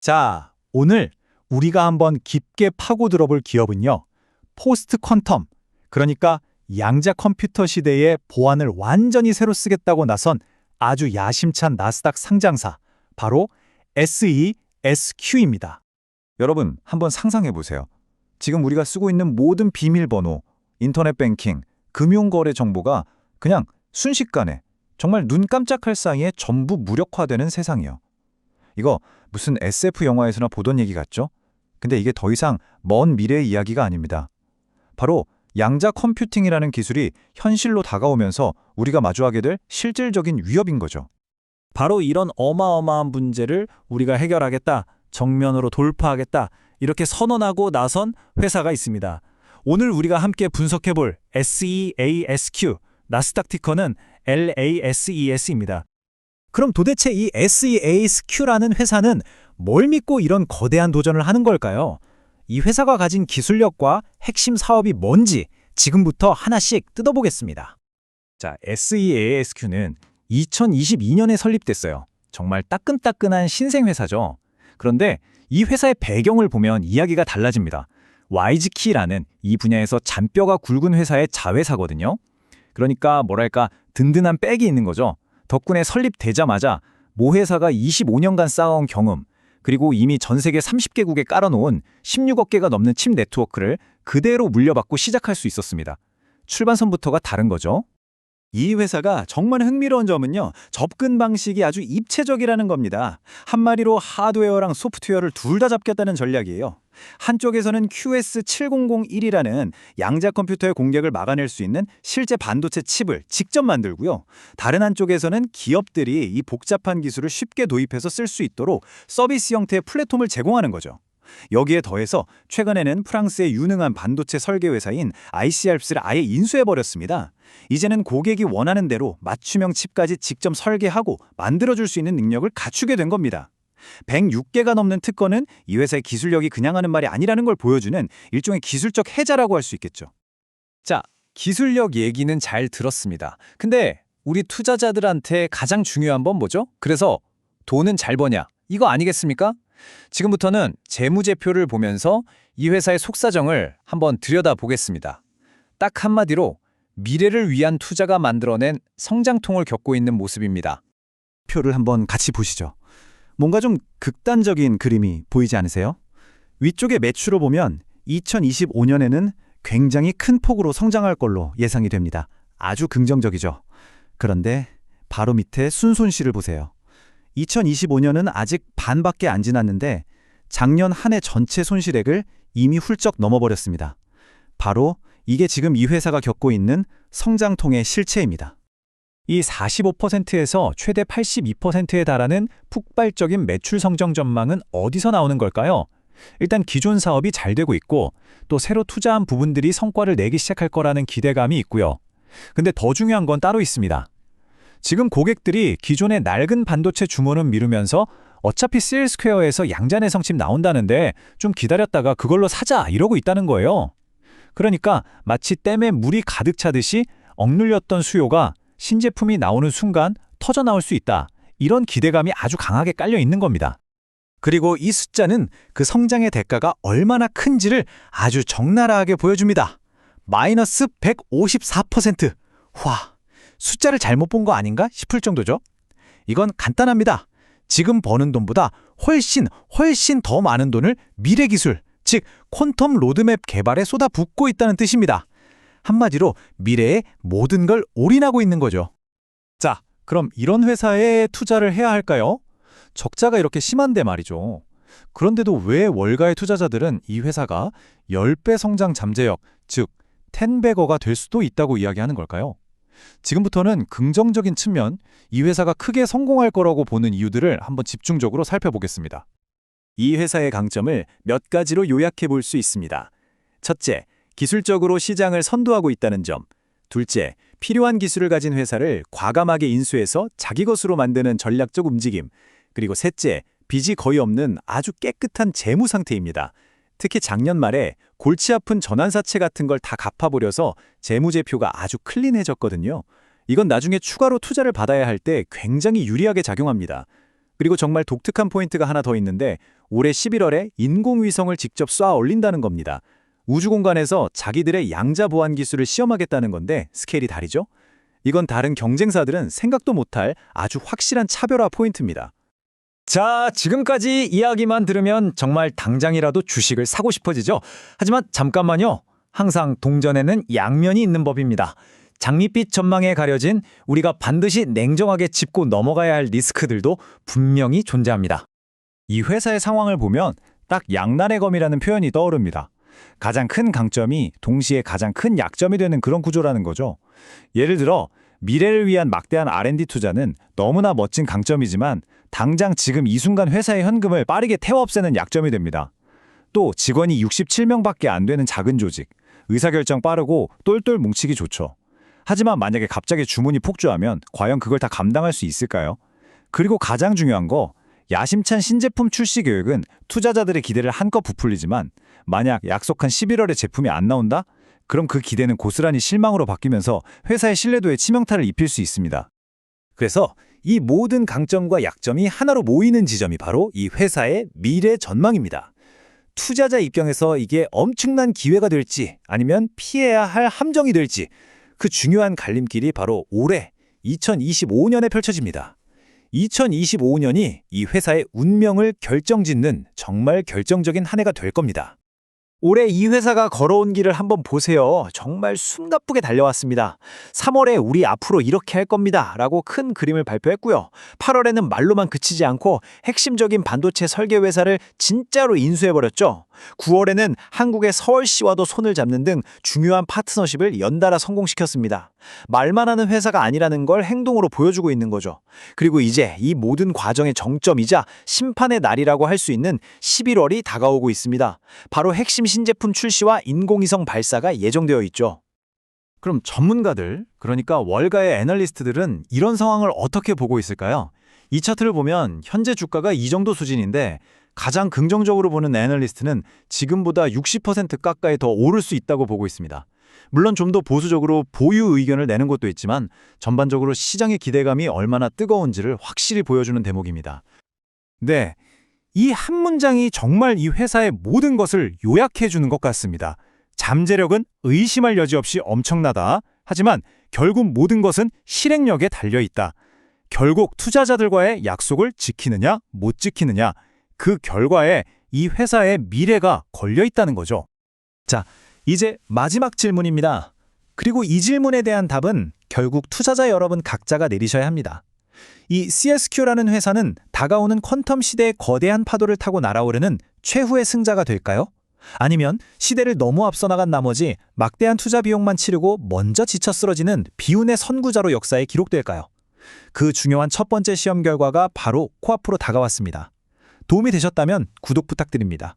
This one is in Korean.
자, 오늘 우리가 한번 깊게 파고 들어볼 기업은요. 포스트 퀀텀, 그러니까 양자 컴퓨터 시대의 보안을 완전히 새로 쓰겠다고 나선 아주 야심찬 나스닥 상장사, 바로 SESQ입니다. 여러분, 한번 상상해 보세요. 지금 우리가 쓰고 있는 모든 비밀번호, 인터넷 뱅킹, 금융거래 정보가 그냥 순식간에 정말 눈 깜짝할 사이에 전부 무력화되는 세상이요. 이거 무슨 SF 영화에서나 보던 얘기 같죠? 근데 이게 더 이상 먼 미래의 이야기가 아닙니다. 바로 양자 컴퓨팅이라는 기술이 현실로 다가오면서 우리가 마주하게 될 실질적인 위협인 거죠. 바로 이런 어마어마한 문제를 우리가 해결하겠다, 정면으로 돌파하겠다, 이렇게 선언하고 나선 회사가 있습니다. 오늘 우리가 함께 분석해볼 SEASQ, 나스닥 티커는 LASES입니다. 그럼 도대체 이 SEASQ라는 회사는 뭘 믿고 이런 거대한 도전을 하는 걸까요? 이 회사가 가진 기술력과 핵심 사업이 뭔지 지금부터 하나씩 뜯어보겠습니다. 자, SEASQ는 2022년에 설립됐어요. 정말 따끈따끈한 신생회사죠. 그런데 이 회사의 배경을 보면 이야기가 달라집니다. 와이즈키라는 이 분야에서 잔뼈가 굵은 회사의 자회사거든요. 그러니까 뭐랄까 든든한 백이 있는 거죠. 덕분에 설립되자마자 모 회사가 25년간 쌓아온 경험, 그리고 이미 전 세계 30개국에 깔아놓은 16억 개가 넘는 칩 네트워크를 그대로 물려받고 시작할 수 있었습니다. 출발선부터가 다른 거죠. 이 회사가 정말 흥미로운 점은요, 접근 방식이 아주 입체적이라는 겁니다. 한마디로 하드웨어랑 소프트웨어를 둘 다 잡겠다는 전략이에요. 한쪽에서는 QS7001이라는 양자 컴퓨터의 공격을 막아낼 수 있는 실제 반도체 칩을 직접 만들고요. 다른 한쪽에서는 기업들이 이 복잡한 기술을 쉽게 도입해서 쓸 수 있도록 서비스 형태의 플랫폼을 제공하는 거죠. 여기에 더해서 최근에는 프랑스의 유능한 반도체 설계 회사인 IC알프스를 아예 인수해버렸습니다. 이제는 고객이 원하는 대로 맞춤형 칩까지 직접 설계하고 만들어줄 수 있는 능력을 갖추게 된 겁니다. 106개가 넘는 특허는 이 회사의 기술력이 그냥 하는 말이 아니라는 걸 보여주는 일종의 기술적 해자라고 할 수 있겠죠. 자, 기술력 얘기는 잘 들었습니다. 근데 우리 투자자들한테 가장 중요한 건 뭐죠? 그래서 돈은 잘 버냐? 이거 아니겠습니까? 지금부터는 재무제표를 보면서 이 회사의 속사정을 한번 들여다보겠습니다. 딱 한마디로 미래를 위한 투자가 만들어낸 성장통을 겪고 있는 모습입니다. 표를 한번 같이 보시죠. 뭔가 좀 극단적인 그림이 보이지 않으세요? 위쪽의 매출을 보면 2025년에는 굉장히 큰 폭으로 성장할 걸로 예상이 됩니다. 아주 긍정적이죠. 그런데 바로 밑에 순손실을 보세요. 2025년은 아직 반밖에 안 지났는데 작년 한 해 전체 손실액을 이미 훌쩍 넘어버렸습니다. 바로 이게 지금 이 회사가 겪고 있는 성장통의 실체입니다. 이 45%에서 최대 82%에 달하는 폭발적인 매출 성장 전망은 어디서 나오는 걸까요? 일단 기존 사업이 잘 되고 있고 또 새로 투자한 부분들이 성과를 내기 시작할 거라는 기대감이 있고요. 근데 더 중요한 건 따로 있습니다. 지금 고객들이 기존의 낡은 반도체 주문은 미루면서 어차피 CL스퀘어에서 양자내성 칩 나온다는데 좀 기다렸다가 그걸로 사자 이러고 있다는 거예요. 그러니까 마치 댐에 물이 가득 차듯이 억눌렸던 수요가 신제품이 나오는 순간 터져나올 수 있다. 이런 기대감이 아주 강하게 깔려 있는 겁니다. 그리고 이 숫자는 그 성장의 대가가 얼마나 큰지를 아주 적나라하게 보여줍니다. 마이너스 154%. 와, 숫자를 잘못 본 거 아닌가 싶을 정도죠. 이건 간단합니다. 지금 버는 돈보다 훨씬 더 많은 돈을 미래기술, 즉 퀀텀 로드맵 개발에 쏟아붓고 있다는 뜻입니다. 한마디로 미래의 모든 걸 올인하고 있는 거죠. 자, 그럼 이런 회사에 투자를 해야 할까요? 적자가 이렇게 심한데 말이죠. 그런데도 왜 월가의 투자자들은 이 회사가 10배 성장 잠재력, 즉 10배거가 될 수도 있다고 이야기하는 걸까요? 지금부터는 긍정적인 측면, 이 회사가 크게 성공할 거라고 보는 이유들을 한번 집중적으로 살펴보겠습니다. 이 회사의 강점을 몇 가지로 요약해 볼 수 있습니다. 첫째, 기술적으로 시장을 선도하고 있다는 점. 둘째, 필요한 기술을 가진 회사를 과감하게 인수해서 자기 것으로 만드는 전략적 움직임. 그리고 셋째, 빚이 거의 없는 아주 깨끗한 재무 상태입니다. 특히 작년 말에 골치 아픈 전환사채 같은 걸 다 갚아버려서 재무제표가 아주 클린해졌거든요. 이건 나중에 추가로 투자를 받아야 할 때 굉장히 유리하게 작용합니다. 그리고 정말 독특한 포인트가 하나 더 있는데 올해 11월에 인공위성을 직접 쏴 올린다는 겁니다. 우주공간에서 자기들의 양자 보안 기술을 시험하겠다는 건데 스케일이 다르죠? 이건 다른 경쟁사들은 생각도 못할 아주 확실한 차별화 포인트입니다. 자, 지금까지 이야기만 들으면 정말 당장이라도 주식을 사고 싶어지죠? 하지만 잠깐만요. 항상 동전에는 양면이 있는 법입니다. 장밋빛 전망에 가려진 우리가 반드시 냉정하게 짚고 넘어가야 할 리스크들도 분명히 존재합니다. 이 회사의 상황을 보면 딱 양날의 검이라는 표현이 떠오릅니다. 가장 큰 강점이 동시에 가장 큰 약점이 되는 그런 구조라는 거죠. 예를 들어 미래를 위한 막대한 R&D 투자는 너무나 멋진 강점이지만 당장 지금 이 순간 회사의 현금을 빠르게 태워 없애는 약점이 됩니다. 또 직원이 67명밖에 안 되는 작은 조직, 의사결정 빠르고 똘똘 뭉치기 좋죠. 하지만 만약에 갑자기 주문이 폭주하면 과연 그걸 다 감당할 수 있을까요? 그리고 가장 중요한 거, 야심찬 신제품 출시 계획은 투자자들의 기대를 한껏 부풀리지만 만약 약속한 11월에 제품이 안 나온다? 그럼 그 기대는 고스란히 실망으로 바뀌면서 회사의 신뢰도에 치명타를 입힐 수 있습니다. 그래서 이 모든 강점과 약점이 하나로 모이는 지점이 바로 이 회사의 미래 전망입니다. 투자자 입장에서 이게 엄청난 기회가 될지 아니면 피해야 할 함정이 될지 그 중요한 갈림길이 바로 올해 2025년에 펼쳐집니다. 2025년이 이 회사의 운명을 결정짓는 정말 결정적인 한 해가 될 겁니다. 올해 이 회사가 걸어온 길을 한번 보세요. 정말 숨가쁘게 달려왔습니다. 3월에 우리 앞으로 이렇게 할 겁니다. 라고 큰 그림을 발표했고요. 8월에는 말로만 그치지 않고 핵심적인 반도체 설계 회사를 진짜로 인수해버렸죠. 9월에는 한국의 서울시와도 손을 잡는 등 중요한 파트너십을 연달아 성공시켰습니다. 말만 하는 회사가 아니라는 걸 행동으로 보여주고 있는 거죠. 그리고 이제 이 모든 과정의 정점이자 심판의 날이라고 할 수 있는 11월이 다가오고 있습니다. 바로 핵심 신제품 출시와 인공위성 발사가 예정되어 있죠. 그럼 전문가들, 그러니까 월가의 애널리스트들은 이런 상황을 어떻게 보고 있을까요? 이 차트를 보면 현재 주가가 이 정도 수준인데 가장 긍정적으로 보는 애널리스트는 지금보다 60% 가까이 더 오를 수 있다고 보고 있습니다. 물론 좀 더 보수적으로 보유 의견을 내는 것도 있지만 전반적으로 시장의 기대감이 얼마나 뜨거운지를 확실히 보여주는 대목입니다. 네, 이 한 문장이 정말 이 회사의 모든 것을 요약해 주는 것 같습니다. 잠재력은 의심할 여지 없이 엄청나다. 하지만 결국 모든 것은 실행력에 달려있다. 결국 투자자들과의 약속을 지키느냐 못 지키느냐 그 결과에 이 회사의 미래가 걸려있다는 거죠. 자, 이제 마지막 질문입니다. 그리고 이 질문에 대한 답은 결국 투자자 여러분 각자가 내리셔야 합니다. 이 CSQ라는 회사는 다가오는 퀀텀 시대의 거대한 파도를 타고 날아오르는 최후의 승자가 될까요? 아니면 시대를 너무 앞서 나간 나머지 막대한 투자 비용만 치르고 먼저 지쳐 쓰러지는 비운의 선구자로 역사에 기록될까요? 그 중요한 첫 번째 시험 결과가 바로 코앞으로 다가왔습니다. 도움이 되셨다면 구독 부탁드립니다.